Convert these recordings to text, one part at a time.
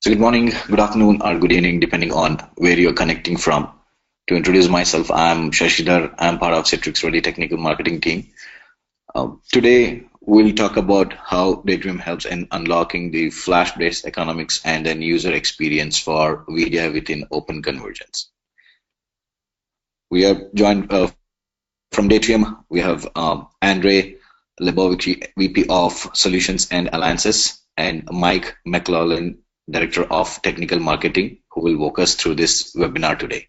So good morning, good afternoon, or good evening, depending on where you're connecting from. To introduce myself, I'm Shashidhar. I'm part of Citrix Ready Technical Marketing team. Today, we'll talk about how Daydream helps in unlocking the flash-based economics and then user experience for VDI within Open Convergence. We are joined from Daydream. We have Andre Lebovici, VP of Solutions and Alliances, and Mike McLaughlin, Director of Technical Marketing, who will walk us through this webinar today.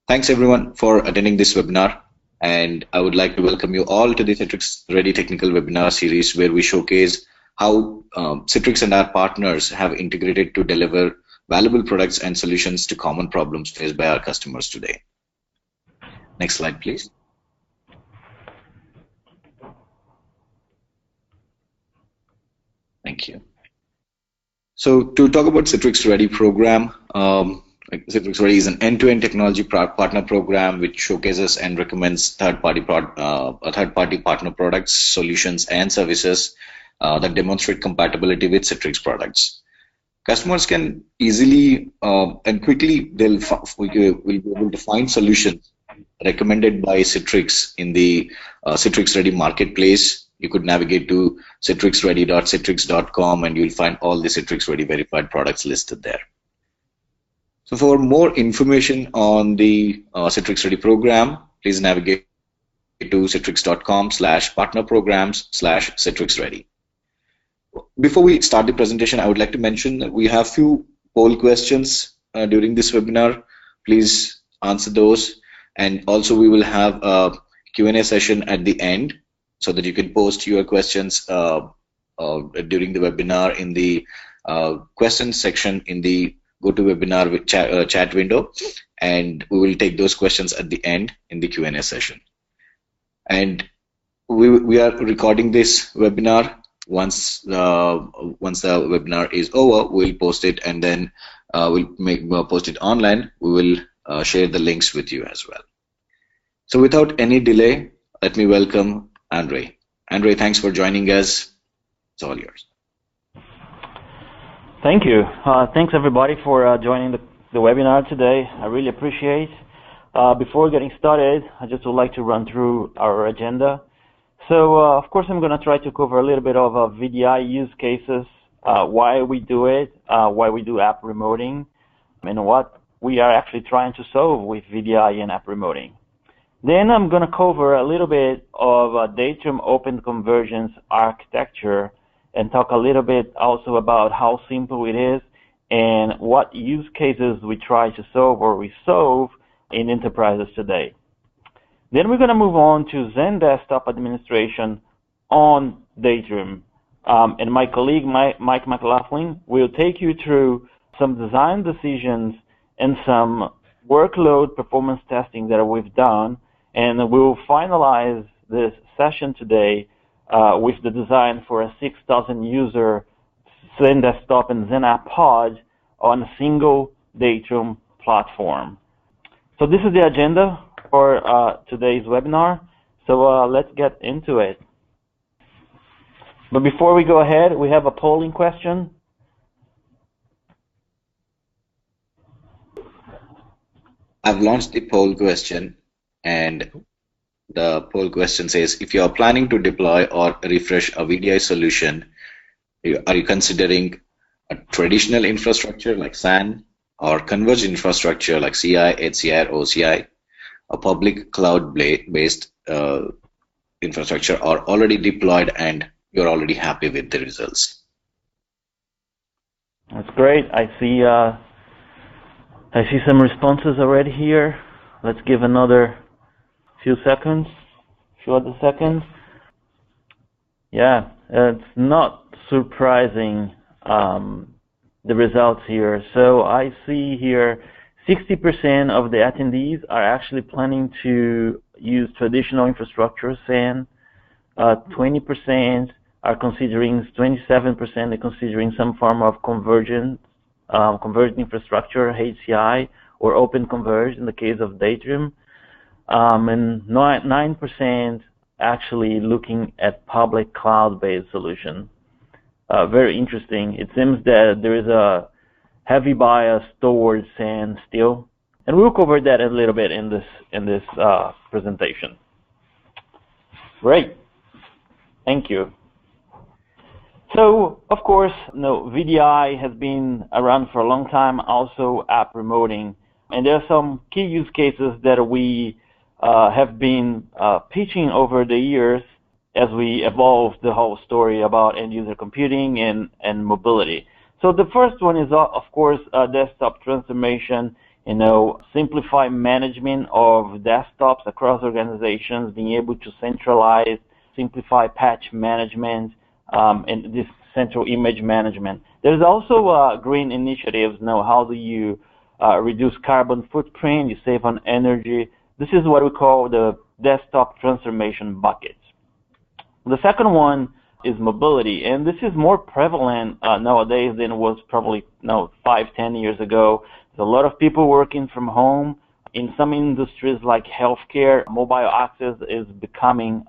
Thanks everyone for attending this webinar, and I would like to welcome you all to the Citrix Ready Technical Webinar series, where we showcase how Citrix and our partners have integrated to deliver valuable products and solutions to common problems faced by our customers today. Next slide, please. Thank you. So to talk about Citrix Ready program, Citrix Ready is an end-to-end technology partner program which showcases and recommends third-party partner products, solutions, and services that demonstrate compatibility with Citrix products. Customers can easily and quickly will be able to find solutions recommended by Citrix in the Citrix Ready marketplace. You could navigate to citrixready.citrix.com and you'll find all the Citrix Ready verified products listed there. So for more information on the Citrix Ready program, please navigate to citrix.com/partnerprograms/Citrix Ready. Before we start the presentation, I would like to mention that we have few poll questions during this webinar. Please answer those. And also we will have a Q&A session at the end, so that you can post your questions during the webinar in the questions section in the GoToWebinar chat window, and we will take those questions at the end in the Q&A session. And we are recording this webinar. Once the webinar is over, we'll post it, and then we'll post it online. We will share the links with you as well. So without any delay, let me welcome Andre. Andre, thanks for joining us. It's all yours. Thank you. Thanks everybody for joining the webinar today. I really appreciate. Before getting started, I just would like to run through our agenda. So of course I'm going to try to cover a little bit of VDI use cases, why we do it, why we do app remoting, and what we are actually trying to solve with VDI and app remoting. Then I'm going to cover a little bit of Daydream Open Convergence architecture and talk a little bit also about how simple it is and what use cases we try to solve or we solve in enterprises today. Then we're going to move on to Zen Desktop Administration on Daydream. And my colleague, Mike McLaughlin, will take you through some design decisions and some workload performance testing that we've done. And we'll finalize this session today with the design for a 6,000 user Zen Desktop and Zen App Pod on a single Daydream platform. So this is the agenda for today's webinar. So let's get into it. But before we go ahead, we have a polling question. I've launched the poll question, and the poll question says, if you are planning to deploy or refresh a VDI solution, are you considering a traditional infrastructure like SAN or converged infrastructure like CI, HCI, or OCI, a public cloud-based infrastructure, or already deployed and you're already happy with the results? That's great. I see some responses already here. Let's give another few other seconds. Yeah, it's not surprising, the results here. So I see here 60% of the attendees are actually planning to use traditional infrastructure, SAN. 20% are considering, 27% are considering some form of convergent infrastructure, HCI, or open converged in the case of Daydream. And 9% actually looking at public cloud-based solution. very interesting. It seems that there is a heavy bias towards SAN still, and we'll cover that a little bit in this presentation. Great, thank you. So, of course, VDI has been around for a long time, also app remoting, and there are some key use cases that we have been pitching over the years as we evolve the whole story about end-user computing and mobility. So the first one is, of course, desktop transformation, simplify management of desktops across organizations, being able to centralize, simplify patch management, and this central image management. There's also green initiatives. How do you reduce carbon footprint? You save on energy. This is what we call the desktop transformation buckets. The second one is mobility, and this is more prevalent nowadays than it was probably 5-10 years ago. There's a lot of people working from home. In some industries like healthcare, mobile access is becoming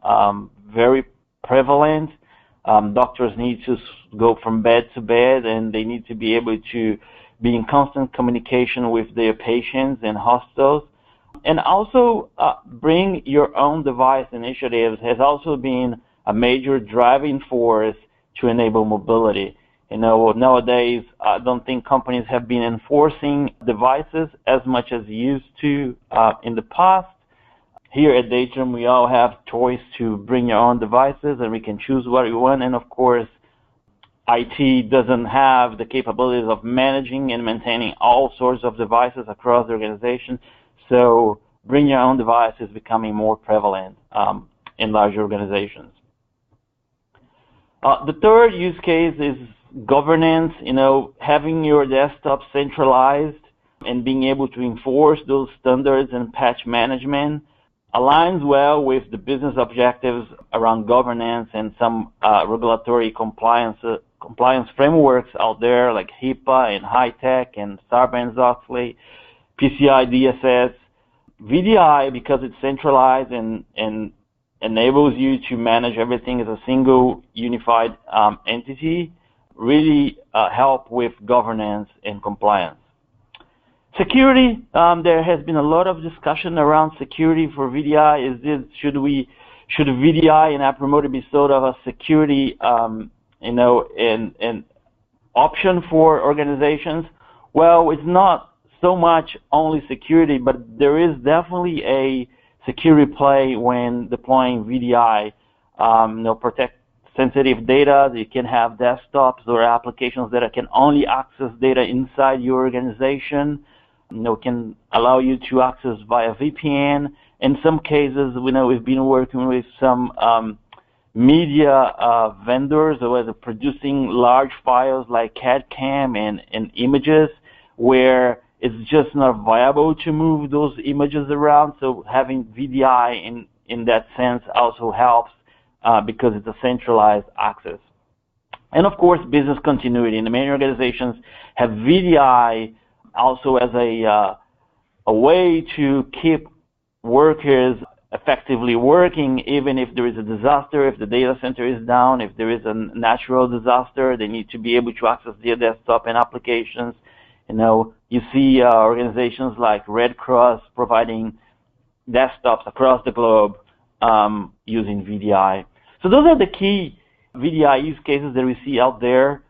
very prevalent. Doctors need to go from bed to bed, and they need to be able to be in constant communication with their patients in hospitals. And also, bring your own device initiatives has also been a major driving force to enable mobility. Nowadays, I don't think companies have been enforcing devices as much as used to in the past. Here at Datum, we all have choice to bring your own devices, and we can choose what we want. And of course, IT doesn't have the capabilities of managing and maintaining all sorts of devices across the organization. So bring your own device is becoming more prevalent in large organizations. The third use case is governance, having your desktop centralized and being able to enforce those standards and patch management aligns well with the business objectives around governance and some regulatory compliance frameworks out there like HIPAA and HITECH and Sarbanes-Oxley, PCI DSS. VDI, because it's centralized and enables you to manage everything as a single unified entity, really help with governance and compliance. Security, there has been a lot of discussion around security for VDI. Should VDI and app remote be sort of a security, an option for organizations? Well, it's not so much only security, but there is definitely a security play when deploying VDI. Protect sensitive data. You can have desktops or applications that can only access data inside your organization. Can allow you to access via VPN. In some cases, we've been working with some media vendors who are producing large files like CAD/CAM and images where it's just not viable to move those images around. So having VDI in that sense also helps because it's a centralized access. And of course, business continuity. And many organizations have VDI also as a way to keep workers effectively working, even if there is a disaster, if the data center is down, if there is a natural disaster, they need to be able to access their desktop and applications. You see organizations like Red Cross providing desktops across the globe using VDI. So those are the key VDI use cases that we see out there.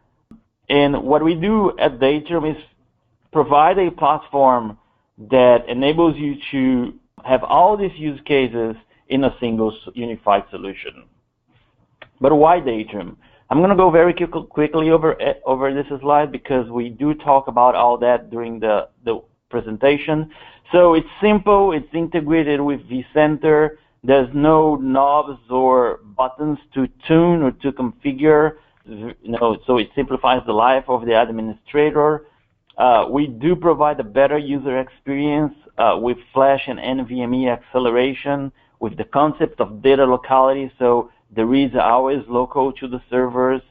And what we do at Datum is provide a platform that enables you to have all these use cases in a single unified solution. But why Datum? I'm going to go very quickly over this slide because we do talk about all that during the presentation. So it's simple, it's integrated with vCenter. There's no knobs or buttons to tune or to configure. So it simplifies the life of the administrator. We do provide a better user experience with Flash and NVMe acceleration, with the concept of data locality, so the reads are always local to the servers.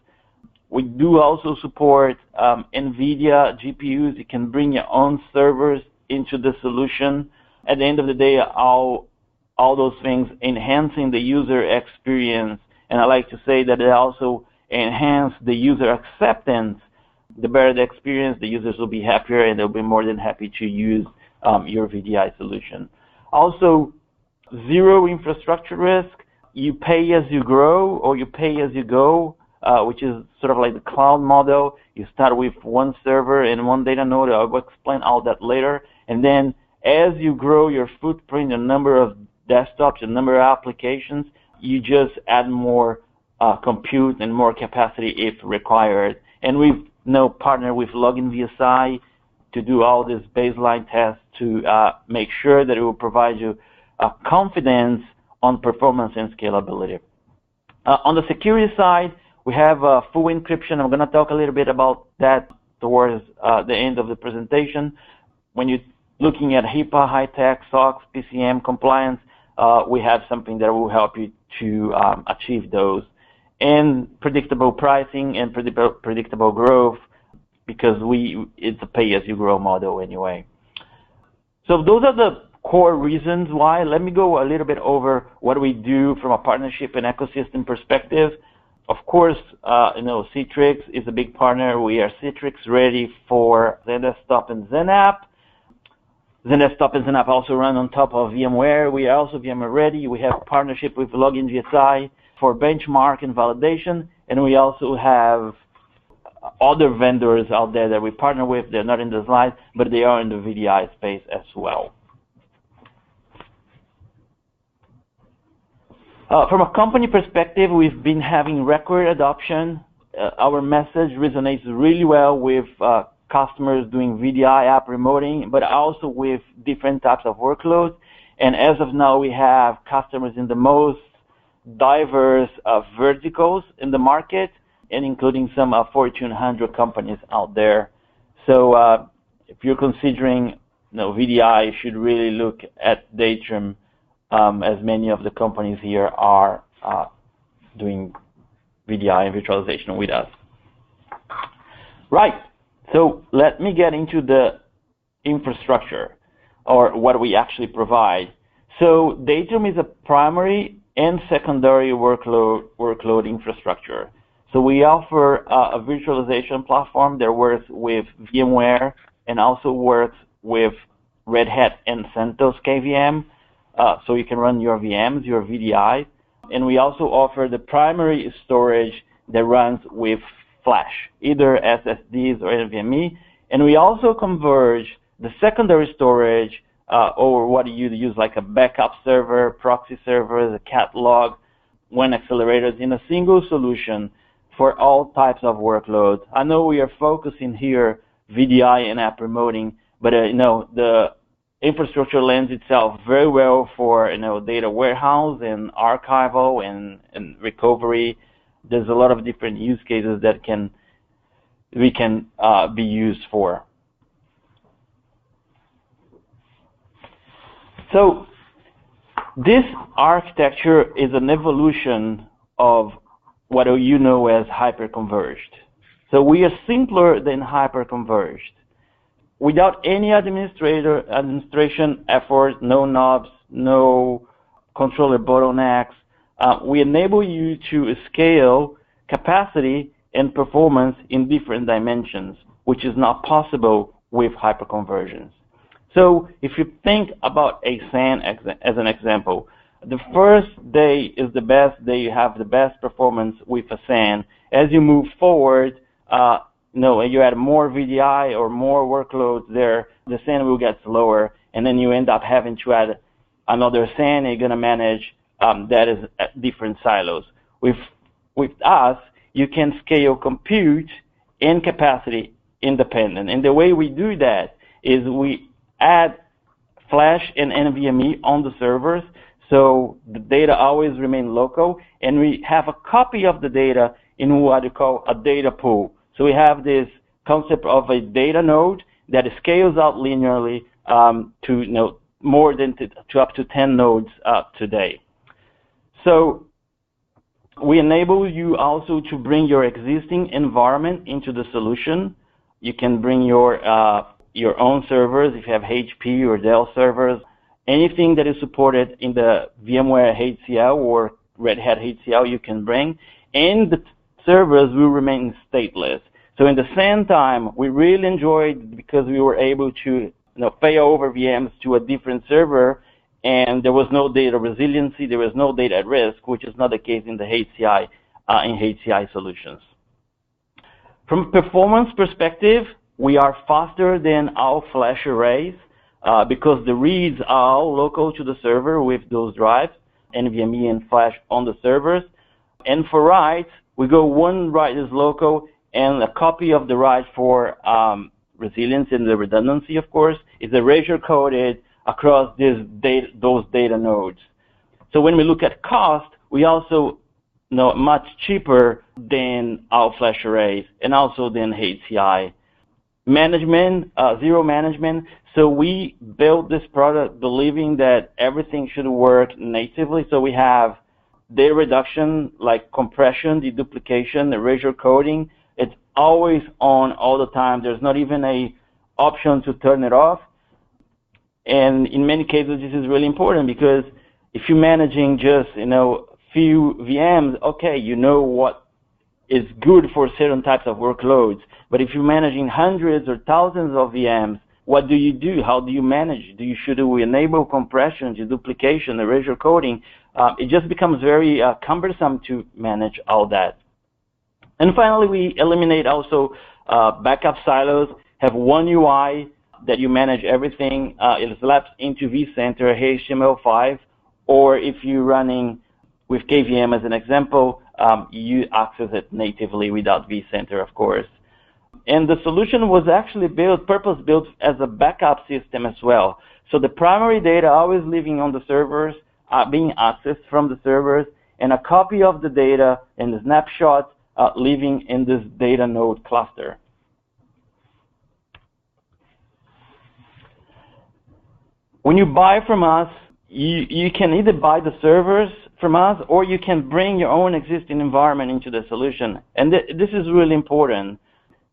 We do also support NVIDIA GPUs. You can bring your own servers into the solution. At the end of the day, all those things enhancing the user experience. And I like to say that it also enhance the user acceptance, the better the experience, the users will be happier and they'll be more than happy to use your VDI solution. Also, zero infrastructure risk. You pay as you grow or you pay as you go, which is sort of like the cloud model. You start with one server and one data node. I will explain all that later. And then as you grow your footprint, the number of desktops, the number of applications, you just add more compute and more capacity if required. And we've now partnered with Login VSI to do all this baseline tests to make sure that it will provide you confidence on performance and scalability. On the security side, we have full encryption. I'm going to talk a little bit about that towards the end of the presentation. When you're looking at HIPAA, high-tech, SOX, PCM compliance, we have something that will help you to achieve those. And predictable pricing and predictable growth, because it's a pay-as-you-grow model anyway. So those are the core reasons why. Let me go a little bit over what we do from a partnership and ecosystem perspective. Of course, Citrix is a big partner. We are Citrix ready for ZenDesktop and ZenApp. ZenDesktop and ZenApp also run on top of VMware. We are also VMware ready. We have partnership with Login VSI for benchmark and validation, and we also have other vendors out there that we partner with. They're not in the slides, but they are in the VDI space as well. From a company perspective, we've been having record adoption. Our message resonates really well with customers doing VDI app remoting, but also with different types of workloads. And as of now, we have customers in the most diverse verticals in the market, and including some Fortune 100 companies out there. So if you're considering VDI, you should really look at Datrium, as many of the companies here are doing VDI and virtualization with us. Right, so let me get into the infrastructure, or what we actually provide. So Datrium is a primary and secondary workload infrastructure. So we offer a virtualization platform that works with VMware and also works with Red Hat and CentOS KVM, so you can run your VMs, your VDI. And we also offer the primary storage that runs with Flash, either SSDs or NVMe. And we also converge the secondary storage, or what you use like a backup server, proxy servers, a catalog, WAN accelerators in a single solution for all types of workloads. I know we are focusing here VDI and app remoting, but the infrastructure lends itself very well for data warehouse and archival and recovery. There's a lot of different use cases that we can be used for. So this architecture is an evolution of what you know as hyper-converged. So we are simpler than hyper-converged. Without any administration effort, no knobs, no controller bottlenecks, we enable you to scale capacity and performance in different dimensions, which is not possible with hyperconversions. So if you think about a SAN as an example, the first day is the best day. You have the best performance with a SAN. As you move forward, you add more VDI or more workloads there, the SAN will get slower, and then you end up having to add another SAN. You're going to manage that is at different silos. With us, you can scale compute and capacity independent. And the way we do that is we add Flash and NVMe on the servers, so the data always remain local, and we have a copy of the data in what you call a data pool. So we have this concept of a data node that scales out linearly to more than to up to 10 nodes today. So we enable you also to bring your existing environment into the solution. You can bring your own servers if you have HP or Dell servers. Anything that is supported in the VMware HCL or Red Hat HCL you can bring. And the servers will remain stateless. So in the same time, we really enjoyed because we were able to pay over VMs to a different server, and there was no data resiliency, there was no data at risk, which is not the case in the HCI solutions. From a performance perspective, we are faster than our flash arrays because the reads are all local to the server with those drives, NVMe and flash on the servers. And for writes, we go one write is local, and a copy of the write for resilience and the redundancy, of course, is erasure coded across those data nodes. So when we look at cost, we also much cheaper than our flash arrays and also than HCI. Management, zero management. So we built this product believing that everything should work natively. So we have data reduction like compression, deduplication, erasure coding. It's always on all the time. There's not even an option to turn it off. And in many cases, this is really important because if you're managing just, few VMs, okay, you know what is good for certain types of workloads. But if you're managing hundreds or thousands of VMs, what do you do? How do you manage? Should we enable compression, deduplication, erasure coding? It just becomes very cumbersome to manage all that. And finally, we eliminate also backup silos, have one UI that you manage everything. It slaps into vCenter, HTML5, or if you're running with KVM as an example, you access it natively without vCenter, of course. And the solution was actually purpose-built as a backup system as well. So the primary data always living on the servers, being accessed from the servers, and a copy of the data and the snapshots living in this data node cluster. When you buy from us, you can either buy the servers from us or you can bring your own existing environment into the solution. And this is really important.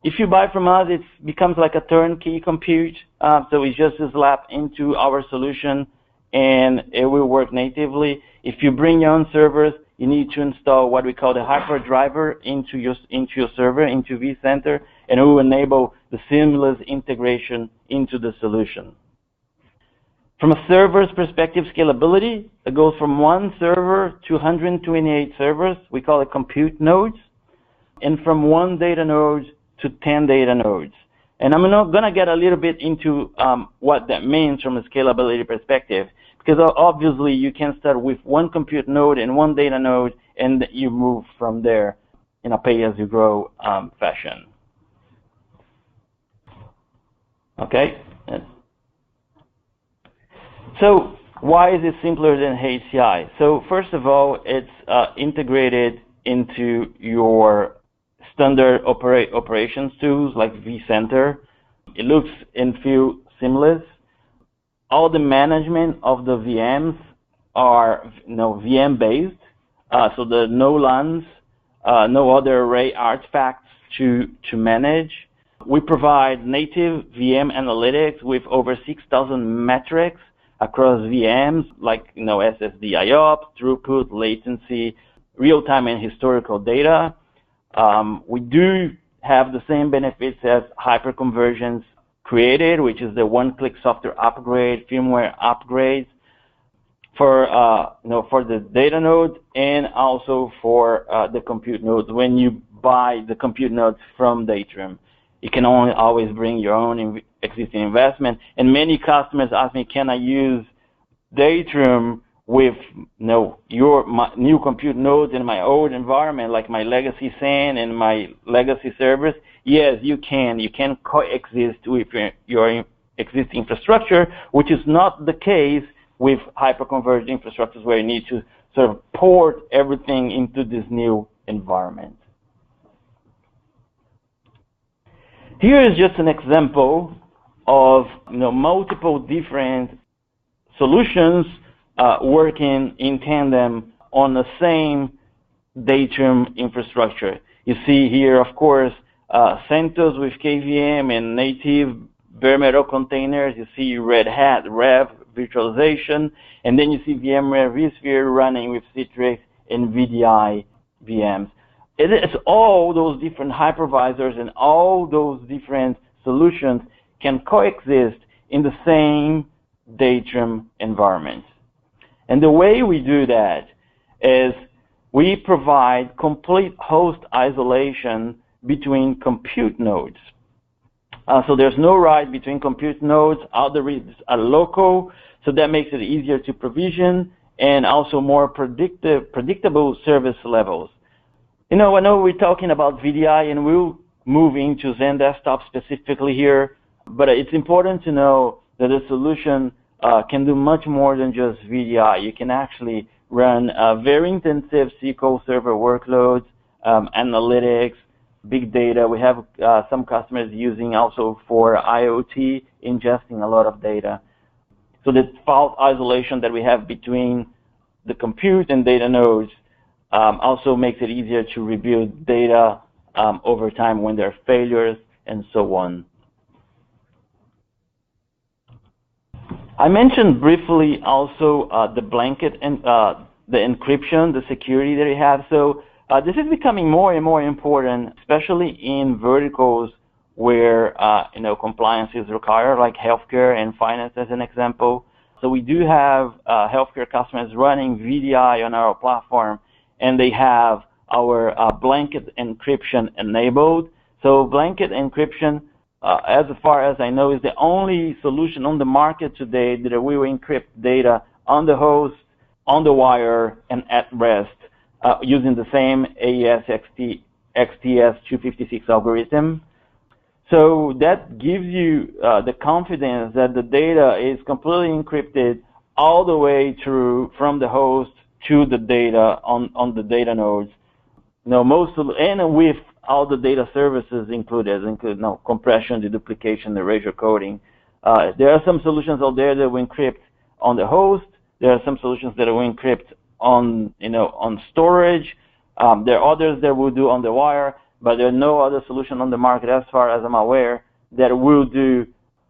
If you buy from us, it becomes like a turnkey compute. So it just slap into our solution and it will work natively. If you bring your own servers, you need to install what we call the hyperdriver into your server, into vCenter, and it will enable the seamless integration into the solution. From a server's perspective, scalability, it goes from one server to 128 servers. We call it compute nodes. And from one data node to 10 data nodes. And I'm going to get a little bit into what that means from a scalability perspective. Because obviously you can start with one compute node and one data node, and you move from there in a pay-as-you-grow fashion. Okay? So why is it simpler than HCI? So first of all, it's integrated into your standard operations tools like vCenter. It looks and feels seamless. All the management of the VMs are VM-based, so there are no LANs, no other array artifacts to manage. We provide native VM analytics with over 6,000 metrics across VMs like SSD IOPS, throughput, latency, real-time and historical data. We do have the same benefits as hyperconvergence created, which is the one-click software upgrade, firmware upgrades for the data node and also for the compute nodes. When you buy the compute nodes from Datrium, you can always bring your own existing investment. And many customers ask me, can I use Datrium with my new compute nodes in my old environment, like my legacy SAN and my legacy servers? Yes, you can. You can coexist with your existing infrastructure, which is not the case with hyperconverged infrastructures where you need to sort of port everything into this new environment. Here is just an example of multiple different solutions working in tandem on the same Datrium infrastructure. You see here, of course, CentOS with KVM and native bare metal containers. You see Red Hat, Rev, virtualization, and then you see VMware vSphere running with Citrix and VDI VMs. it is all those different hypervisors and all those different solutions can coexist in the same Datrium environment. And the way we do that is we provide complete host isolation between compute nodes. So there's no write between compute nodes. All the reads are local, so that makes it easier to provision and also more predictable service levels. I know we're talking about VDI, and we'll move into Zen Desktop specifically here, but it's important to know that the solution can do much more than just VDI. You can actually run very intensive SQL Server workloads, analytics, big data. We have some customers using also for IoT, ingesting a lot of data. So the fault isolation that we have between the compute and data nodes also makes it easier to rebuild data over time when there are failures and so on. I mentioned briefly also the blanket and the encryption, the security that we have. So this is becoming more and more important, especially in verticals where compliance is required, like healthcare and finance as an example. So we do have healthcare customers running VDI on our platform, and they have our blanket encryption enabled. So blanket encryption, as far as I know, is the only solution on the market today that will encrypt data on the host, on the wire, and at rest using the same AES XTS 256 algorithm. So that gives you the confidence that the data is completely encrypted all the way through from the host to the data on the data nodes. And with all the data services included compression, deduplication, erasure coding. There are some solutions out there that will encrypt on the host. There are some solutions that will encrypt on storage. There are others that will do on the wire, but there are no other solution on the market, as far as I'm aware, that will do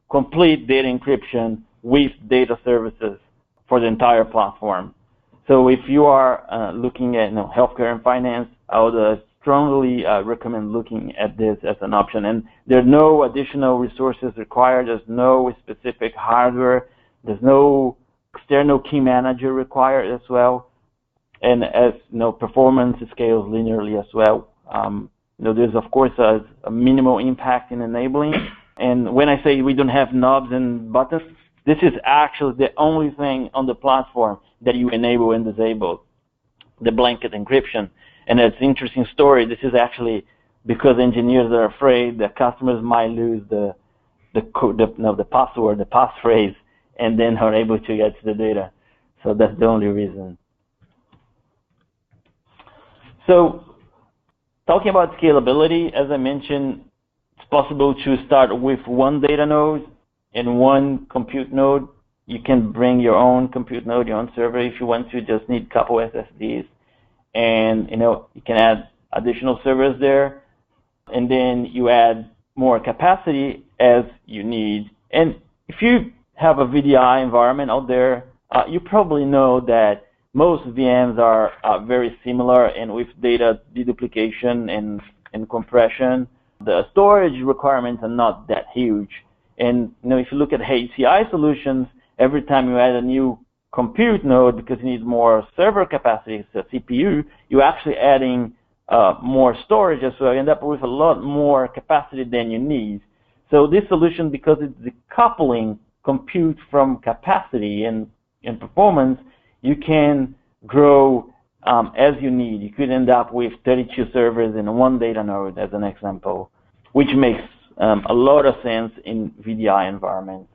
complete data encryption with data services for the entire platform. So if you are looking at healthcare and finance, I would strongly recommend looking at this as an option. And there are no additional resources required. There's no specific hardware. There's no external key manager required as well. And as performance scales linearly as well. There's of course a minimal impact in enabling. And when I say we don't have knobs and buttons, this is actually the only thing on the platform that you enable and disable, the blanket encryption. And it's an interesting story. This is actually because engineers are afraid that customers might lose the password, the passphrase, and then are able to get to the data. So that's the only reason. So talking about scalability, as I mentioned, it's possible to start with one data node and one compute node. You can bring your own compute node, your own server if you want to, just need a couple SSDs. And you can add additional servers there, and then you add more capacity as you need. And if you have a VDI environment out there, you probably know that most VMs are very similar, and with data deduplication and compression, the storage requirements are not that huge. And if you look at HCI solutions, every time you add a new compute node, because you need more server capacity, so CPU, you're actually adding more storage as well. You end up with a lot more capacity than you need. So this solution, because it's decoupling compute from capacity and performance, you can grow as you need. You could end up with 32 servers in one data node, as an example, which makes a lot of sense in VDI environments.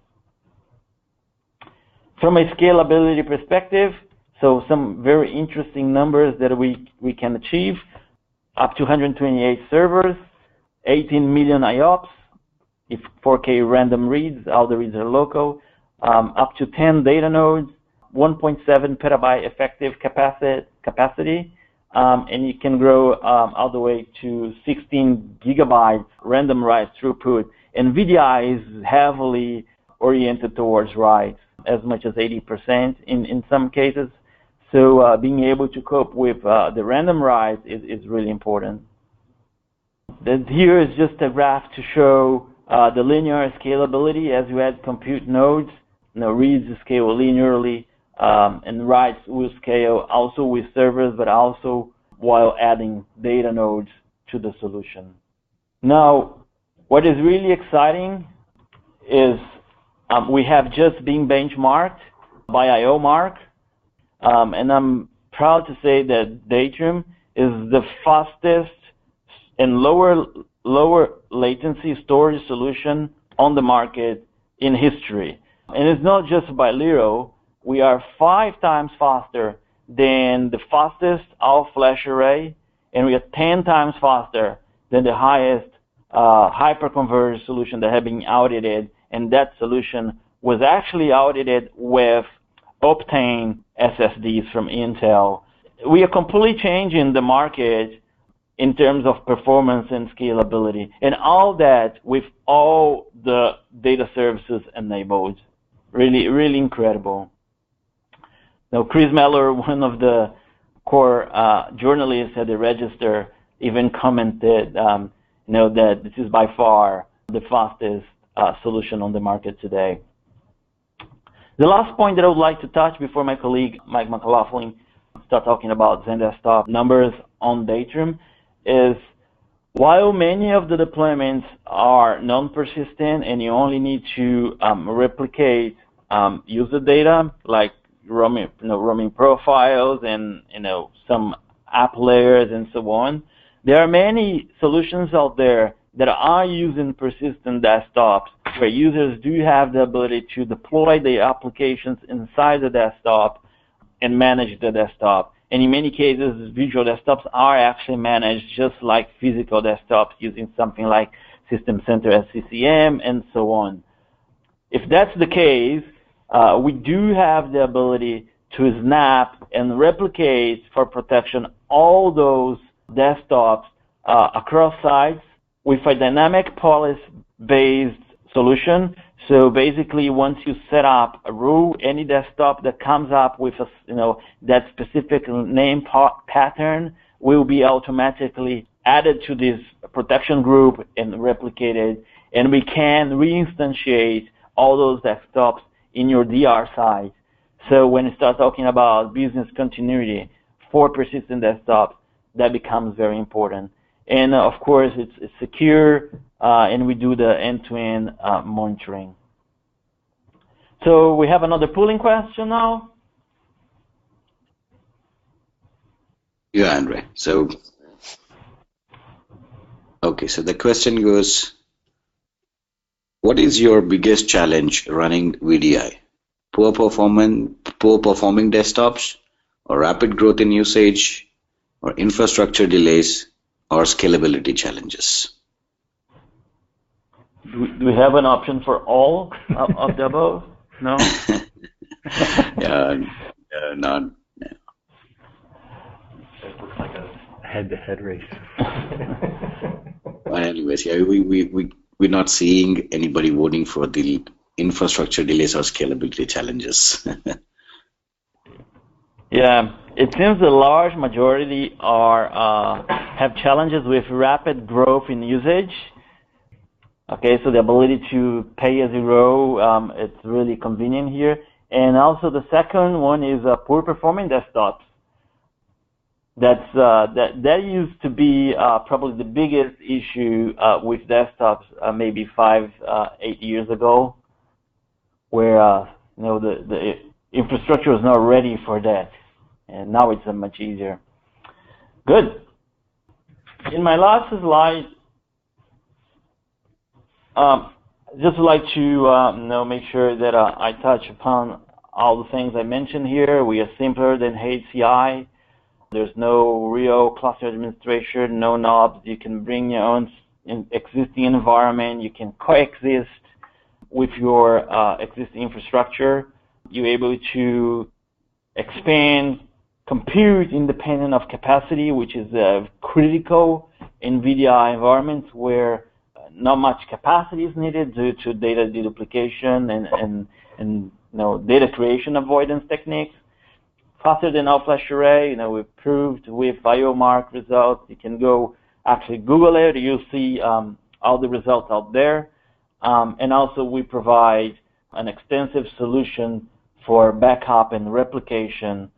From a scalability perspective, so some very interesting numbers that we can achieve: up to 128 servers, 18 million IOPS, if 4K random reads, all the reads are local, up to 10 data nodes, 1.7 petabyte effective capacity, and you can grow all the way to 16 gigabytes random write throughput. And VDI is heavily oriented towards writes, as much as 80% in some cases. So being able to cope with the random write is really important. Here is just a graph to show the linear scalability as you add compute nodes. Reads scale linearly, and writes will scale also with servers, but also while adding data nodes to the solution. Now, what is really exciting is we have just been benchmarked by IOMark, and I'm proud to say that Datrium is the fastest and lower latency storage solution on the market in history. And it's not just by little. We are 5 times faster than the fastest all-flash array, and we are 10 times faster than the highest hyper-converged solution that had been audited, and that solution was actually audited with Optane SSDs from Intel. We are completely changing the market in terms of performance and scalability, and all that with all the data services enabled. Really, really incredible. Now, Chris Mellor, one of the core journalists at the Register, even commented, that this is by far the fastest solution on the market today. The last point that I would like to touch before my colleague Mike McLaughlin start talking about XenDesktop numbers on Datrium is, while many of the deployments are non-persistent and you only need to replicate user data like roaming profiles and some app layers and so on, there are many solutions out there that are using persistent desktops where users do have the ability to deploy the applications inside the desktop and manage the desktop. And in many cases, virtual desktops are actually managed just like physical desktops using something like System Center SCCM and so on. If that's the case, we do have the ability to snap and replicate for protection all those desktops across sites with a dynamic policy-based solution. So basically, once you set up a rule, any desktop that comes up with that specific name pattern will be automatically added to this protection group and replicated, and we can reinstantiate all those desktops in your DR site. So when you start talking about business continuity for persistent desktops, that becomes very important. And of course, it's secure, and we do the end-to-end monitoring. So we have another polling question now. Yeah, Andre. So the question goes, what is your biggest challenge running VDI? Poor performing desktops, or rapid growth in usage, or infrastructure delays, or scalability challenges? Do we have an option for all of the above? No? None. It looks like a head-to-head race. But anyways, we're not seeing anybody voting for the infrastructure delays or scalability challenges. Yeah, it seems the large majority have challenges with rapid growth in usage. Okay, so the ability to pay as you go, it's really convenient here. And also the second one is poor performing desktops. That used to be probably the biggest issue with desktops maybe 5-8 years ago, where the infrastructure was not ready for that, and now it's much easier. Good. In my last slide, just like to make sure that I touch upon all the things I mentioned here. We are simpler than HCI. There's no real cluster administration, no knobs. You can bring your own existing environment. You can coexist with your existing infrastructure. You're able to expand compute independent of capacity, which is critical in VDI environments where not much capacity is needed due to data deduplication and data creation avoidance techniques. faster than all-flash array. We've proved with IOMark results. You can go actually Google it. You'll see all the results out there. And also we provide an extensive solution for backup and replication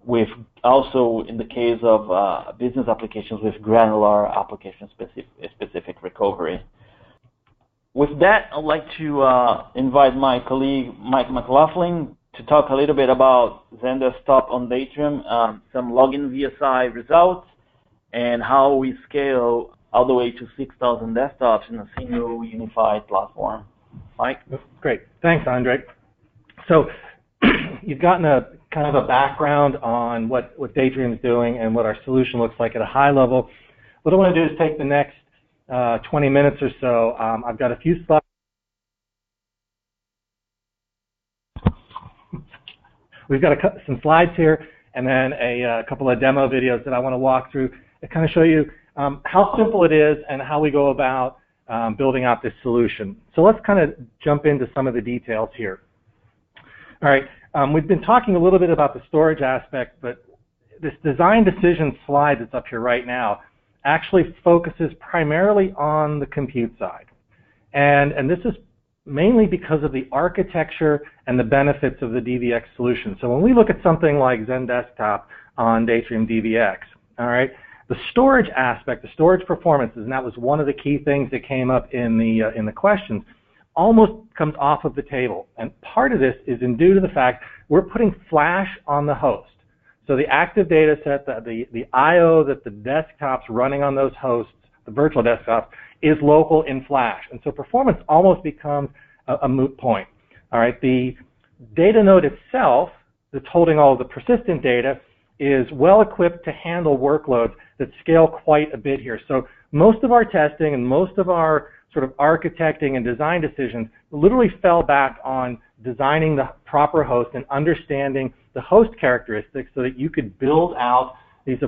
with also, in the case of business applications, with granular application-specific recovery. With that, I'd like to invite my colleague, Mike McLaughlin, to talk a little bit about XenDesktop on Datrium, some login VSI results, and how we scale all the way to 6,000 desktops in a single unified platform. Mike? Great. Thanks, Andre. So you've gotten a kind of a background on what Datrium is doing and what our solution looks like at a high level. What I want to do is take the next 20 minutes or so. I've got a few slides. We've got some slides here, and then a couple of demo videos that I want to walk through to kind of show you how simple it is and how we go about building out this solution. So let's kind of jump into some of the details here. All right, we've been talking a little bit about the storage aspect, but this design decision slide that's up here right now actually focuses primarily on the compute side. And this is mainly because of the architecture and the benefits of the DVX solution. So when we look at something like XenDesktop on Datrium DVX, all right, the storage aspect, the storage performances, and that was one of the key things that came up in the questions, almost comes off of the table. And part of this is due to the fact we're putting flash on the host. So the active data set, the I/O that the desktop's running on those hosts, the virtual desktops, is local in flash. And so performance almost becomes a moot point. All right, the data node itself that's holding all of the persistent data is well equipped to handle workloads that scale quite a bit here. So most of our testing and most of our sort of architecting and design decisions literally fell back on designing the proper host and understanding the host characteristics so that you could build out these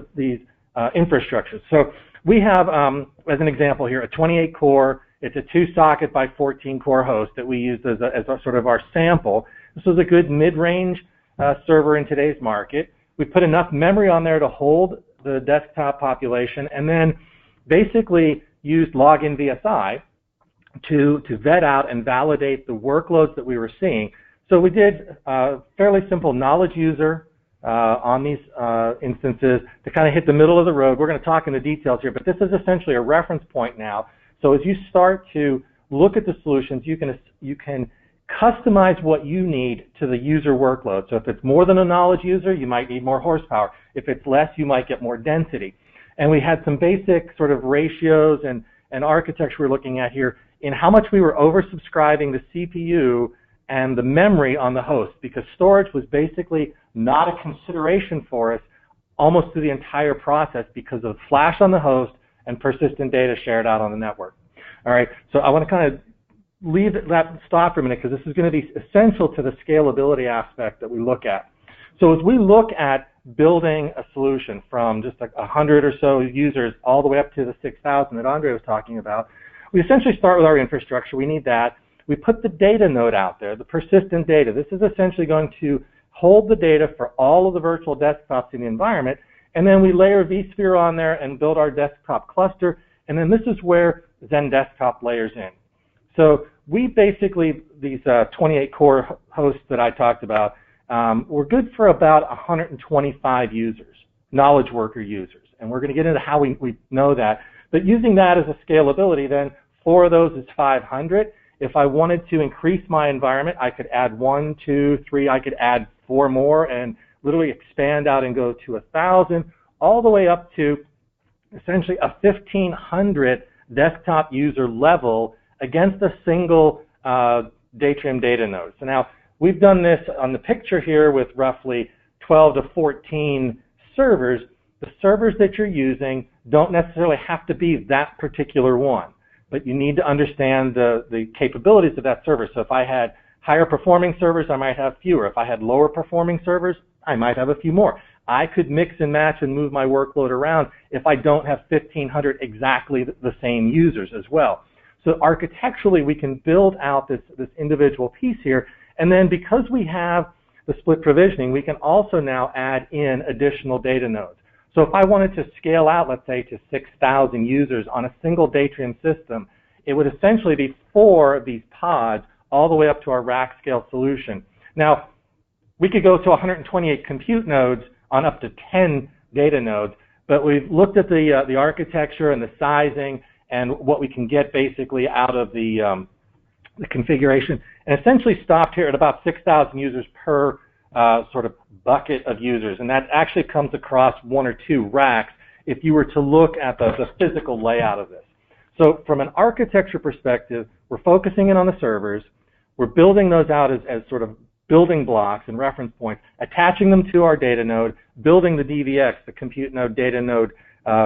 infrastructures. So we have, as an example here, a 28-core, it's a 2-socket by 14-core host that we used as a sort of our sample. This was a good mid-range server in today's market. We put enough memory on there to hold the desktop population, and then basically used login VSI to vet out and validate the workloads that we were seeing. So we did a fairly simple knowledge user on these instances to kind of hit the middle of the road. We're going to talk in the details here, but this is essentially a reference point now. So as you start to look at the solutions, you can customize what you need to the user workload. So if it's more than a knowledge user, you might need more horsepower. If it's less, you might get more density. And we had some basic sort of ratios and architecture we're looking at here in how much we were oversubscribing the CPU and the memory on the host, because storage was basically not a consideration for us almost through the entire process because of flash on the host and persistent data shared out on the network. All right, so I want to kind of stop for a minute because this is going to be essential to the scalability aspect that we look at. So as we look at building a solution from just like 100 or so users all the way up to the 6,000 that Andre was talking about, we essentially start with our infrastructure. We need that. We put the data node out there, the persistent data. This is essentially going to hold the data for all of the virtual desktops in the environment, and then we layer vSphere on there and build our desktop cluster, and then this is where XenDesktop layers in. So we basically, these 28-core hosts that I talked about, were good for about 125 users, knowledge worker users, and we're going to get into how we know that. But using that as a scalability, then 4 of those is 500. If I wanted to increase my environment, I could add 1, 2, 3, I could add 4 more and literally expand out and go to 1,000, all the way up to essentially a 1,500 desktop user level against a single Datrium data node. So now we've done this on the picture here with roughly 12 to 14 servers. The servers that you're using don't necessarily have to be that particular one, but you need to understand the capabilities of that server. So if I had higher performing servers, I might have fewer. If I had lower performing servers, I might have a few more. I could mix and match and move my workload around if I don't have 1,500 exactly the same users as well. So architecturally, we can build out this individual piece here, and then because we have the split provisioning, we can also now add in additional data nodes. So if I wanted to scale out, let's say, to 6,000 users on a single Datrium system, it would essentially be 4 of these pods all the way up to our rack scale solution. Now, we could go to 128 compute nodes on up to 10 data nodes, but we've looked at the architecture and the sizing and what we can get basically out of the configuration, and essentially stopped here at about 6,000 users per sort of bucket of users, and that actually comes across 1 or 2 racks if you were to look at the physical layout of this. So from an architecture perspective, we're focusing in on the servers, we're building those out as sort of building blocks and reference points, attaching them to our data node, building the DVX, the compute node data node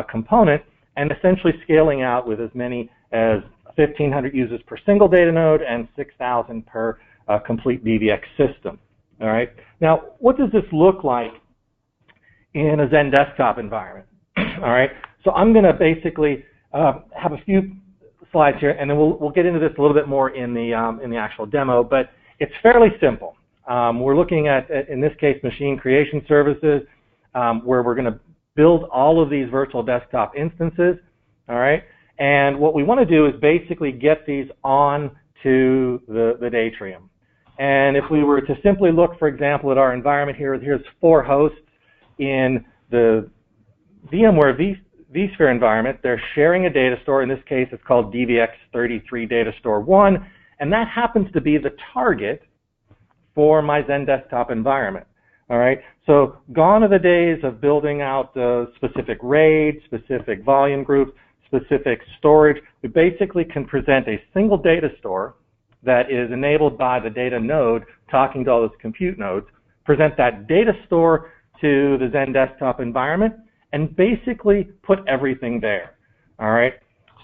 component, and essentially scaling out with as many as 1,500 users per single data node and 6,000 per complete DVX system. All right. Now, what does this look like in a Zen desktop environment? All right. So I'm going to basically have a few slides here, and then we'll get into this a little bit more in the actual demo. But it's fairly simple. We're looking at, in this case, machine creation services, where we're going to build all of these virtual desktop instances. All right. And what we want to do is basically get these on to the Datrium. And if we were to simply look, for example, at our environment here, here's 4 hosts in the VMware vSphere environment. They're sharing a data store. In this case, it's called DVX33 Data Store 1, and that happens to be the target for my Zen desktop environment. All right. So gone are the days of building out specific RAID, specific volume groups, specific storage. We basically can present a single data store that is enabled by the data node talking to all those compute nodes, present that data store to the Zen desktop environment, and basically put everything there. All right.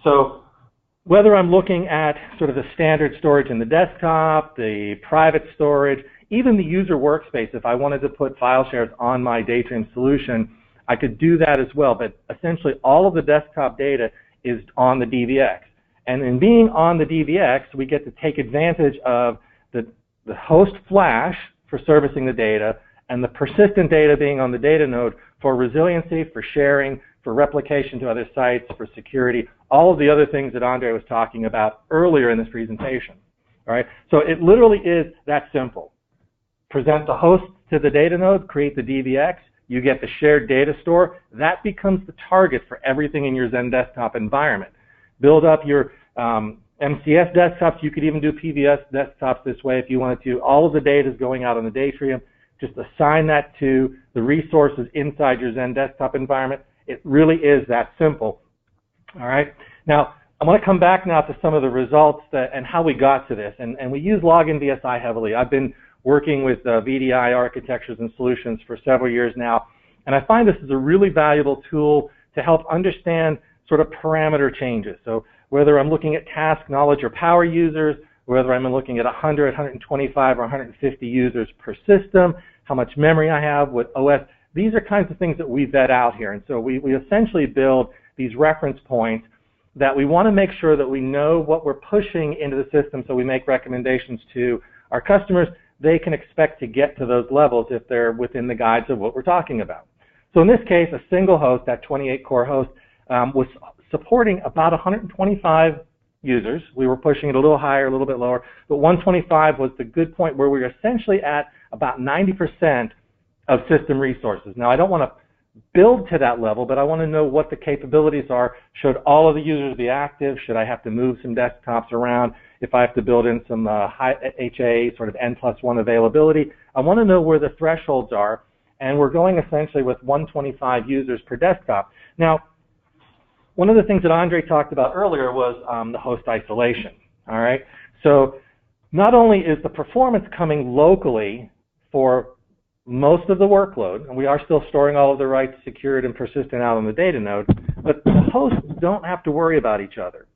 So whether I'm looking at sort of the standard storage in the desktop, the private storage, even the user workspace, if I wanted to put file shares on my Datrium solution, I could do that as well. But essentially, all of the desktop data is on the DVX. And in being on the DVX, we get to take advantage of the host flash for servicing the data and the persistent data being on the data node for resiliency, for sharing, for replication to other sites, for security, all of the other things that Andre was talking about earlier in this presentation. All right? So it literally is that simple. Present the host to the data node, create the DVX, you get the shared data store. That becomes the target for everything in your Zen desktop environment. Build up your MCS desktops. You could even do PVS desktops this way if you wanted to. All of the data is going out on the Datrium. Just assign that to the resources inside your Zen desktop environment. It really is that simple. All right. Now, I want to come back now to some of the results and how we got to this. And we use login VSI heavily. I've been working with VDI architectures and solutions for several years now. And I find this is a really valuable tool to help understand sort of parameter changes. So whether I'm looking at task, knowledge, or power users, whether I'm looking at 100, 125, or 150 users per system, how much memory I have, what OS, these are kinds of things that we vet out here. And so we essentially build these reference points that we want to make sure that we know what we're pushing into the system, so we make recommendations to our customers. They can expect to get to those levels if they're within the guides of what we're talking about. So in this case, a single host, that 28-core host, was supporting about 125 users. We were pushing it a little higher, a little bit lower, but 125 was the good point where we were essentially at about 90% of system resources. Now, I don't want to build to that level, but I want to know what the capabilities are. Should all of the users be active? Should I have to move some desktops around? If I have to build in some high HA, sort of N+1 availability, I want to know where the thresholds are, and we're going essentially with 125 users per desktop. Now, one of the things that Andre talked about earlier was the host isolation. All right, so not only is the performance coming locally for most of the workload, and we are still storing all of the writes secured and persistent out on the data node, but the hosts don't have to worry about each other.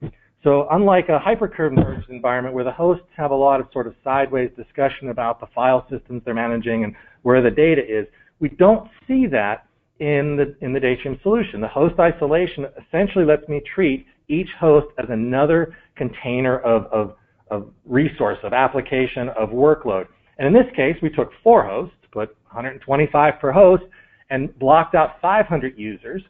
So unlike a hyperconverged environment where the hosts have a lot of sort of sideways discussion about the file systems they're managing and where the data is, we don't see that in the Datrium solution. The host isolation essentially lets me treat each host as another container of resource, of application, of workload. And in this case, we took 4 hosts, put 125 per host, and blocked out 500 users,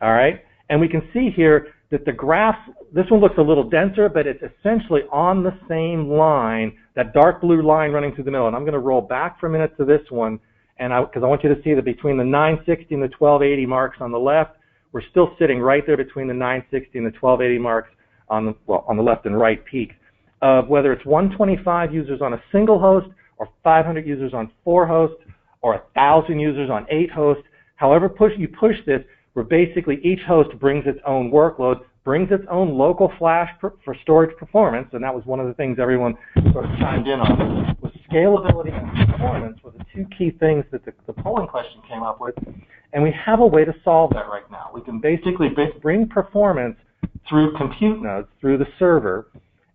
all right? And we can see here that the graph, this one looks a little denser, but it's essentially on the same line, that dark blue line running through the middle. And I'm going to roll back for a minute to this one, and because I want you to see that between the 960 and the 1280 marks on the left, we're still sitting right there between the 960 and the 1280 marks on the, well, on the left and right peaks of whether it's 125 users on a single host or 500 users on 4 hosts or 1,000 users on 8 hosts. However you push this, where basically each host brings its own workload, brings its own local flash for storage performance, and that was one of the things everyone sort of chimed in on, was scalability and performance were the 2 key things that the polling question came up with, and we have a way to solve that right now. We can basically bring performance through compute nodes, through the server,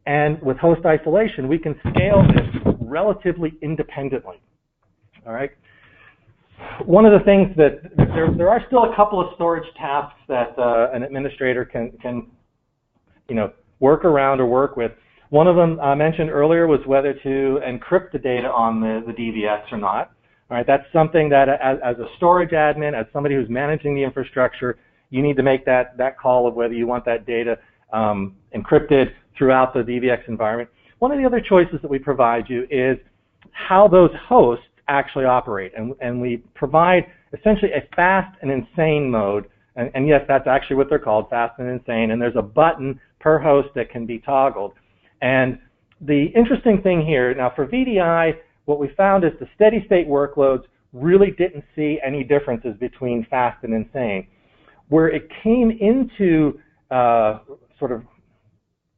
and with host isolation, we can scale this relatively independently, all right? One of the things that there are still a couple of storage tasks that an administrator can work around or work with. One of them I mentioned earlier was whether to encrypt the data on the DVX or not. All right, that's something that as a storage admin, as somebody who's managing the infrastructure, you need to make that call of whether you want that data encrypted throughout the DVX environment. One of the other choices that we provide you is how those hosts actually operate, and we provide essentially a fast and insane mode, and yes, that's actually what they're called, fast and insane, and there's a button per host that can be toggled. And the interesting thing here, now for VDI, what we found is the steady state workloads really didn't see any differences between fast and insane. Where it came into sort of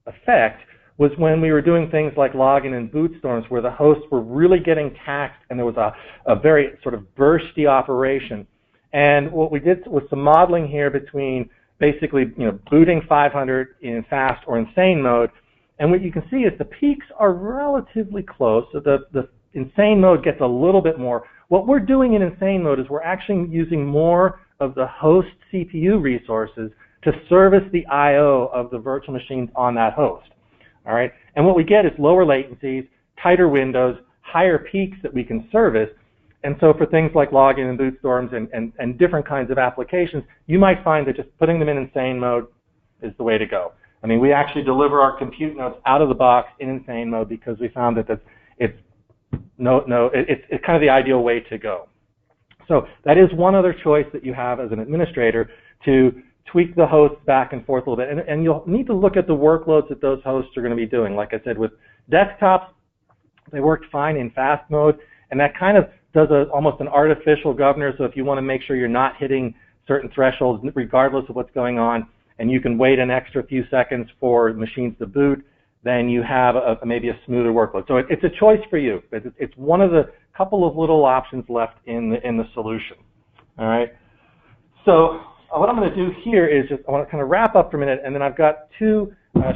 effect was when we were doing things like login and boot storms, where the hosts were really getting taxed and there was a very sort of bursty operation. And what we did was some modeling here between basically booting 500 in fast or insane mode, and what you can see is the peaks are relatively close, so the insane mode gets a little bit more. What we're doing in insane mode is we're actually using more of the host CPU resources to service the I/O of the virtual machines on that host. All right, and what we get is lower latencies, tighter windows, higher peaks that we can service. And so for things like login and boot storms and different kinds of applications, you might find that just putting them in insane mode is the way to go. I mean, we actually deliver our compute nodes out of the box in insane mode because we found that it's kind of the ideal way to go. So that is one other choice that you have as an administrator, to tweak the hosts back and forth a little bit. And you'll need to look at the workloads that those hosts are going to be doing. Like I said, with desktops, they worked fine in fast mode, and that kind of does almost an artificial governor. So if you want to make sure you're not hitting certain thresholds regardless of what's going on, and you can wait an extra few seconds for machines to boot, then you have maybe a smoother workload. So it's a choice for you. It's one of the couple of little options left in the solution. All right. So what I'm going to do here is just I want to kind of wrap up for a minute, and then I've got 2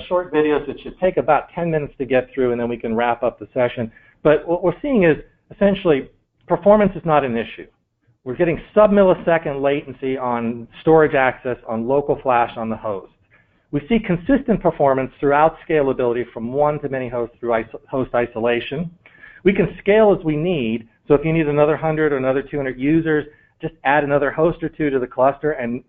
short videos that should take about 10 minutes to get through, and then we can wrap up the session. But what we're seeing is essentially performance is not an issue. We're getting sub-millisecond latency on storage access on local flash on the host. We see consistent performance throughout scalability from one to many hosts through host isolation. We can scale as we need, so if you need another 100 or another 200 users, just add another host or 2 to the cluster and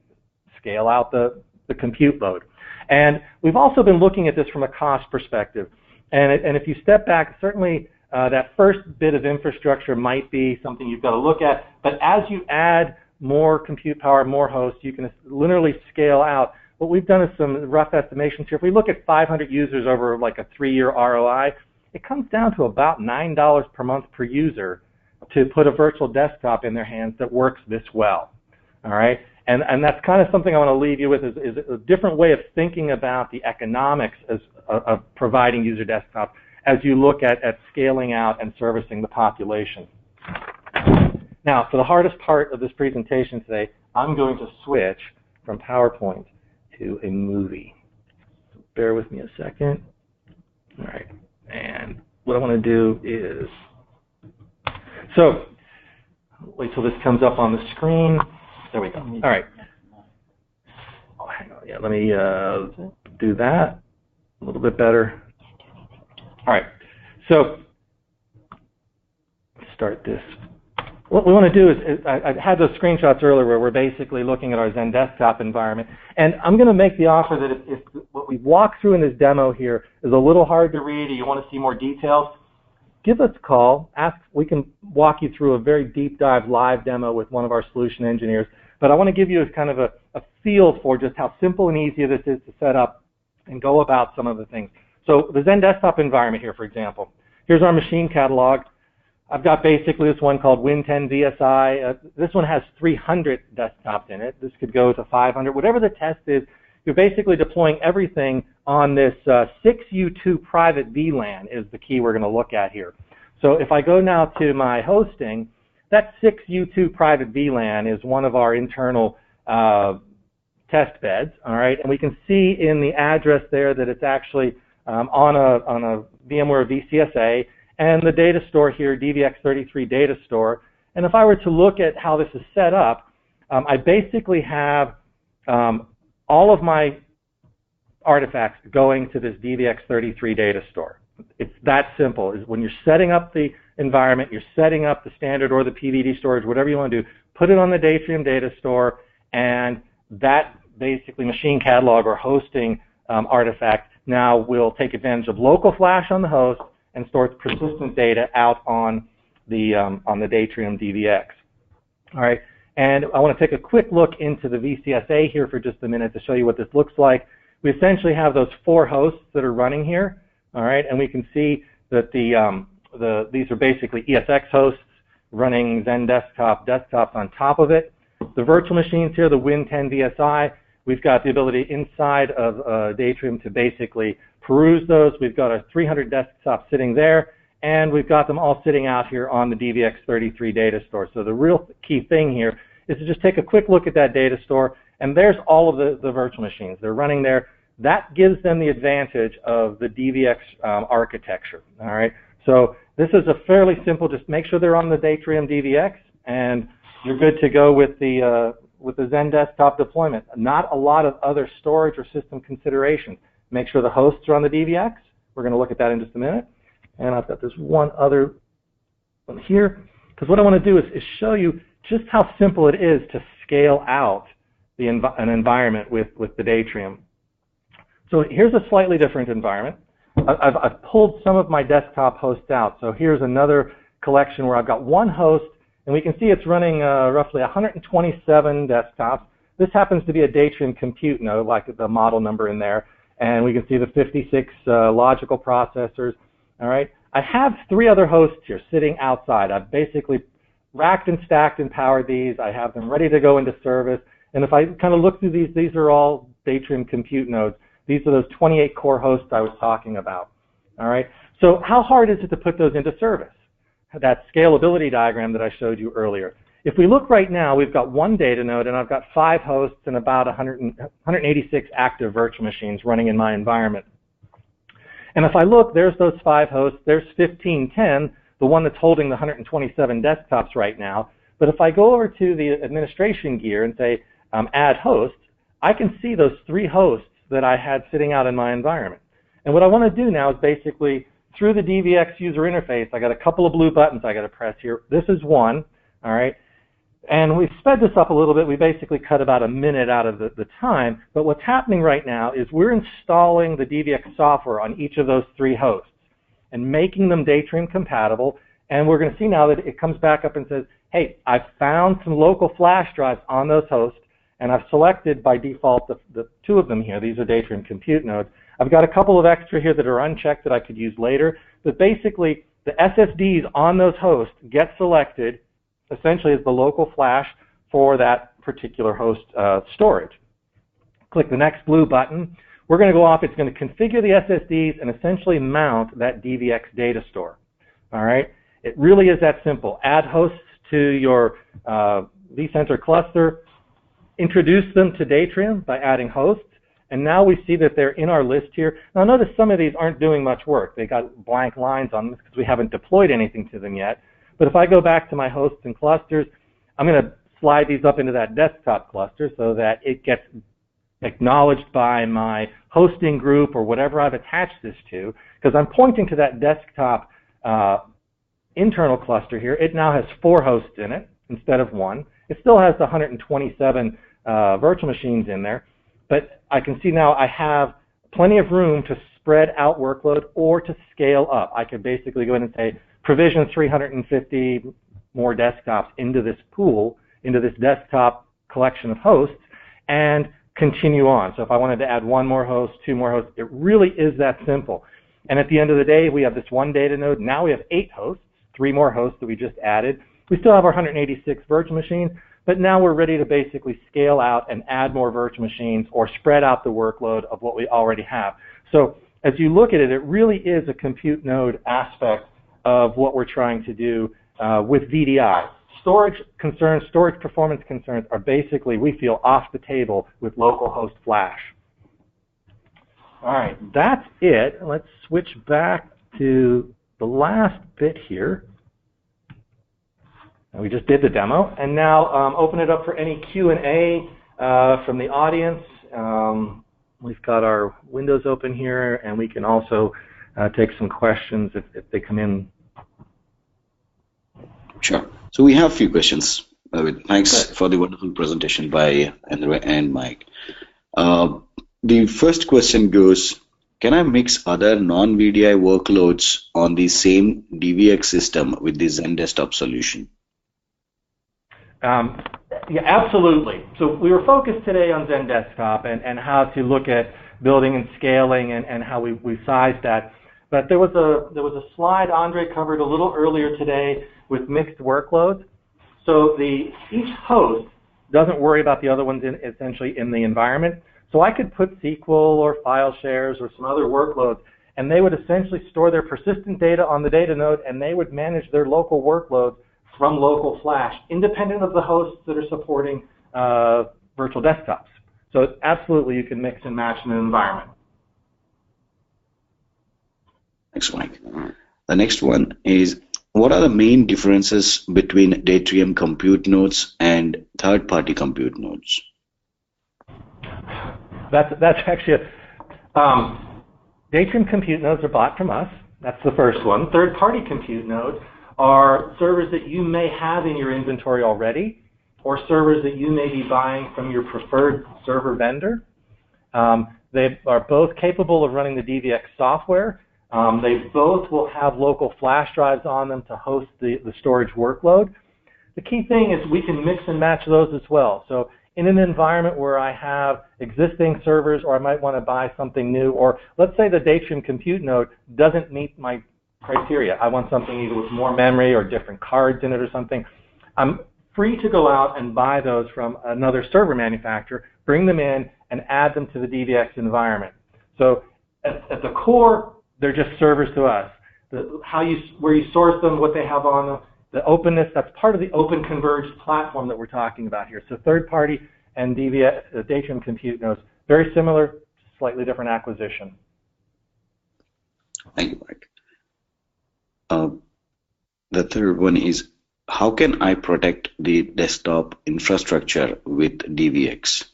scale out the compute load. And we've also been looking at this from a cost perspective. And if you step back, certainly that first bit of infrastructure might be something you've got to look at, but as you add more compute power, more hosts, you can linearly scale out. What we've done is some rough estimations here. If we look at 500 users over like a 3-year ROI, it comes down to about $9 per month per user to put a virtual desktop in their hands that works this well. All right, and that's kind of something I want to leave you with is a different way of thinking about the economics of providing user desktops as you look at scaling out and servicing the population. Now, for the hardest part of this presentation today, I'm going to switch from PowerPoint to a movie. So bear with me a second. All right, and what I want to do is, so wait till this comes up on the screen. There we go. All right. Oh, hang on. Yeah, let me do that a little bit better. All right. So start this. What we want to do is I had those screenshots earlier where we're basically looking at our Zen desktop environment. And I'm going to make the offer that if what we walk through in this demo here is a little hard to read or you want to see more details, give us a call. We can walk you through a very deep dive live demo with one of our solution engineers. But I want to give you kind of a feel for just how simple and easy this is to set up and go about some of the things. So the Zen desktop environment here, for example. Here's our machine catalog. I've got basically this one called Win10 VSI. This one has 300 desktops in it. This could go to 500. Whatever the test is, you're basically deploying everything on this 6U2 private VLAN is the key we're going to look at here. So if I go now to my hosting, that 6U2 private VLAN is one of our internal test beds, all right? And we can see in the address there that it's actually on a VMware VCSA, and the data store here, DVX33 data store. And if I were to look at how this is set up, I basically have all of my artifacts going to this DVX33 data store. It's that simple. When you're setting up the environment, you're setting up the standard or the PVD storage, whatever you want to do, put it on the Datrium data store, and that basically machine catalog or hosting artifact now will take advantage of local flash on the host and stores persistent data out on the Datrium DVX. All right, and I want to take a quick look into the VCSA here for just a minute to show you what this looks like. We essentially have those 4 hosts that are running here. All right, and we can see that these are basically ESX hosts running Zen desktops on top of it. The virtual machines here, the Win10 VSI, we've got the ability inside of Datrium to basically peruse those. We've got our 300 desktops sitting there, and we've got them all sitting out here on the DVX33 data store. So the real key thing here is to just take a quick look at that data store, and there's all of the virtual machines. They're running there. That gives them the advantage of the DVX architecture, all right? So this is a fairly simple, just make sure they're on the Datrium DVX, and you're good to go with the Zen desktop deployment. Not a lot of other storage or system considerations. Make sure the hosts are on the DVX. We're going to look at that in just a minute. And I've got this one other one here, because what I want to do is show you just how simple it is to scale out an environment with the Datrium. So here's a slightly different environment. I've pulled some of my desktop hosts out. So here's another collection where I've got one host, and we can see it's running roughly 127 desktops. This happens to be a Datrium Compute node, like the model number in there. And we can see the 56 logical processors. All right. I have 3 other hosts here sitting outside. I've basically racked and stacked and powered these. I have them ready to go into service. And if I kind of look through these are all Datrium Compute nodes. These are those 28 core hosts I was talking about. All right. So how hard is it to put those into service? That scalability diagram that I showed you earlier. If we look right now, we've got one data node, and I've got 5 hosts and about 186 active virtual machines running in my environment. And if I look, there's those 5 hosts. There's 1510, the one that's holding the 127 desktops right now. But if I go over to the administration gear and say add hosts, I can see those 3 hosts that I had sitting out in my environment. And what I want to do now is basically, through the DVX user interface, I got a couple of blue buttons I got to press here. This is one, all right? And we've sped this up a little bit. We basically cut about a minute out of the time. But what's happening right now is we're installing the DVX software on each of those 3 hosts and making them Datrium compatible. And we're going to see now that it comes back up and says, hey, I've found some local flash drives on those hosts, and I've selected by default the 2 of them here. These are Datrium Compute nodes. I've got a couple of extra here that are unchecked that I could use later. But basically, the SSDs on those hosts get selected essentially as the local flash for that particular host storage. Click the next blue button. We're going to go off. It's going to configure the SSDs and essentially mount that DVX data store. All right? It really is that simple. Add hosts to your vCenter cluster. Introduce them to Datrium by adding hosts. And now we see that they're in our list here. Now notice some of these aren't doing much work. They got blank lines on them because we haven't deployed anything to them yet. But if I go back to my hosts and clusters, I'm going to slide these up into that desktop cluster so that it gets acknowledged by my hosting group or whatever I've attached this to, because I'm pointing to that desktop internal cluster here, it now has 4 hosts in it instead of 1. It still has the 127 virtual machines in there, but I can see now I have plenty of room to spread out workload or to scale up. I could basically go in and say, provision 350 more desktops into this pool, into this desktop collection of hosts, and continue on. So if I wanted to add 1 more host, 2 more hosts, it really is that simple. And at the end of the day, we have this 1 data node. Now we have 8 hosts, 3 more hosts that we just added. We still have our 186 virtual machines, but now we're ready to basically scale out and add more virtual machines or spread out the workload of what we already have. So as you look at it, it really is a compute node aspect of what we're trying to do with VDI. Storage concerns, storage performance concerns are basically, we feel, off the table with local host flash. All right, that's it. Let's switch back to the last bit here. We just did the demo, and now open it up for any Q&A from the audience. We've got our windows open here, and we can also take some questions if they come in. Sure. So we have a few questions. Thanks for the wonderful presentation by Andre and Mike. The first question goes, can I mix other non-VDI workloads on the same DVX system with the Zen desktop solution? Yeah, absolutely. So we were focused today on Zen Desktop and how to look at building and scaling and how we sized that. But there was a slide Andre covered a little earlier today with mixed workloads. So each host doesn't worry about the other ones essentially in the environment. So I could put SQL or file shares or some other workloads, and they would essentially store their persistent data on the data node, and they would manage their local workloads from local flash, independent of the hosts that are supporting virtual desktops. So absolutely, you can mix and match in an environment. Thanks, Mike. The next one is, what are the main differences between Datrium compute nodes and third-party compute nodes? That's actually Datrium compute nodes are bought from us. That's the first one. Third-party compute nodes are servers that you may have in your inventory already, or servers that you may be buying from your preferred server vendor. They are both capable of running the DVX software. They both will have local flash drives on them to host the storage workload. The key thing is we can mix and match those as well. So in an environment where I have existing servers, or I might want to buy something new, or let's say the Datrium compute node doesn't meet my criteria. I want something either with more memory or different cards in it or something. I'm free to go out and buy those from another server manufacturer, bring them in, and add them to the DVX environment. So at the core, they're just servers to us. Where you source them, what they have on them, the openness, that's part of the open converged platform that we're talking about here. So third party and Datrium compute nodes, very similar, slightly different acquisition. Thank you, Mike. The third one is, how can I protect the desktop infrastructure with DVX?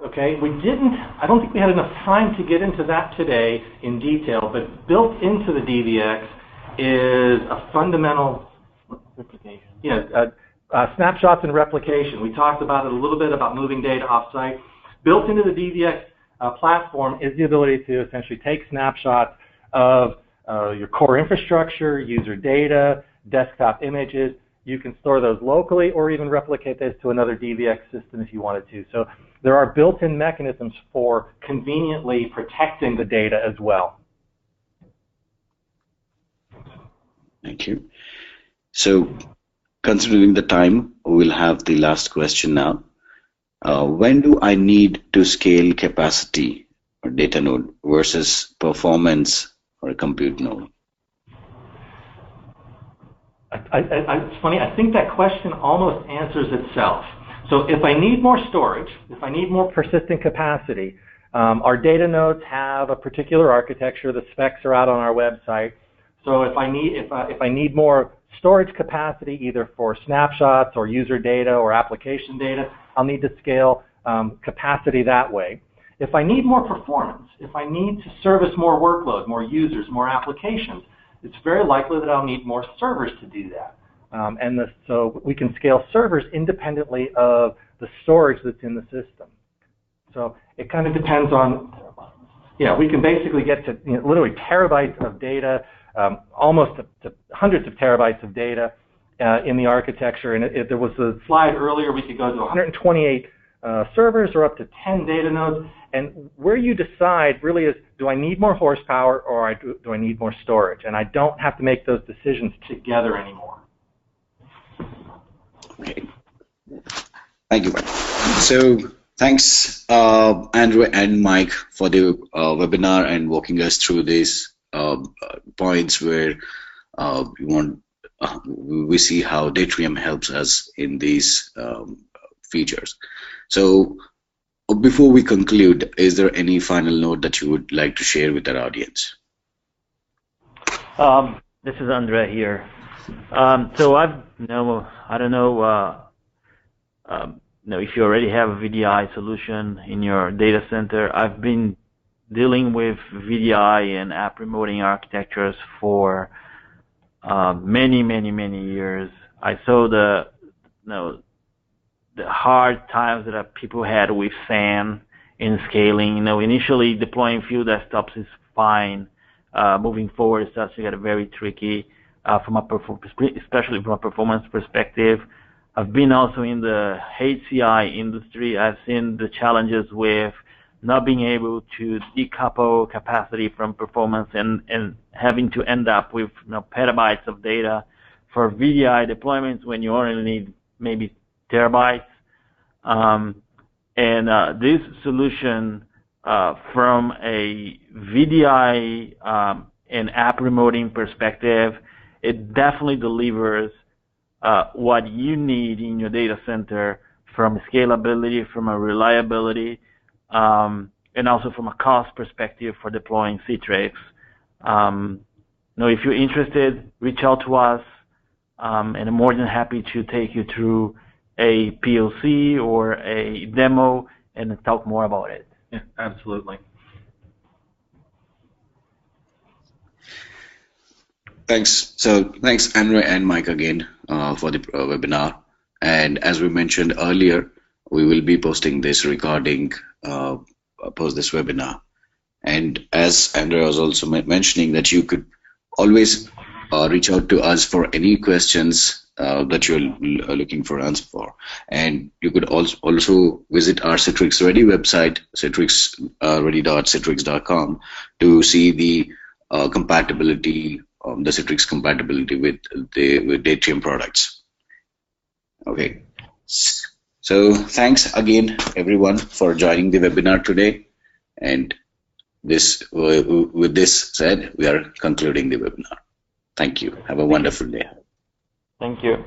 Okay, I don't think we had enough time to get into that today in detail, but built into the DVX is a fundamental snapshots and replication. We talked about it a little bit about moving data offsite. Built into the DVX platform is the ability to essentially take snapshots of your core infrastructure, user data, desktop images. You can store those locally or even replicate those to another DVX system if you wanted to. So there are built-in mechanisms for conveniently protecting the data as well. Thank you. So considering the time, we'll have the last question now. When do I need to scale capacity or data node versus performance or a compute node? It's funny, I think that question almost answers itself. So if I need more storage, if I need more persistent capacity, our data nodes have a particular architecture. The specs are out on our website. So if I need more storage capacity, either for snapshots or user data or application data, I'll need to scale capacity that way. If I need more performance, if I need to service more workload, more users, more applications, it's very likely that I'll need more servers to do that. So we can scale servers independently of the storage that's in the system. So it kind of depends on, we can basically get to literally terabytes of data, almost to hundreds of terabytes of data in the architecture. And if there was a slide earlier, we could go to 128 servers or up to 10 data nodes. And where you decide really is, do I need more horsepower or do I need more storage? And I don't have to make those decisions together anymore. Okay. Thank you, Mike. So thanks, Andrew and Mike, for the webinar and walking us through these points where we see how Datrium helps us in these features. So before we conclude, is there any final note that you would like to share with our audience? This is Andre here. So I don't know if you already have a VDI solution in your data center. I've been dealing with VDI and app remoting architectures for many years. I saw the hard times that people had with SAN in scaling. Initially deploying few desktops is fine. Moving forward, it starts to get very tricky. Especially from a performance perspective. I've been also in the HCI industry. I've seen the challenges with not being able to decouple capacity from performance and having to end up with petabytes of data for VDI deployments when you only need maybe terabytes. This solution from a VDI and app remoting perspective, it definitely delivers what you need in your data center from scalability, from a reliability, and also from a cost perspective for deploying Citrix. If you're interested, reach out to us, and I'm more than happy to take you through a POC or a demo and talk more about it. Yeah, absolutely. Thanks. So thanks, Andrew and Mike, again for the webinar. And as we mentioned earlier, we will be posting this recording post this webinar. And as Andrew was also mentioning, that you could always reach out to us for any questions that you're looking for answer for. And you could also visit our Citrix Ready website, citrixready.citrix.com, to see the compatibility, the Citrix compatibility with Datrium products. Okay. So thanks again, everyone, for joining the webinar today. And with this said, we are concluding the webinar. Thank you. Have a wonderful day. Thank you.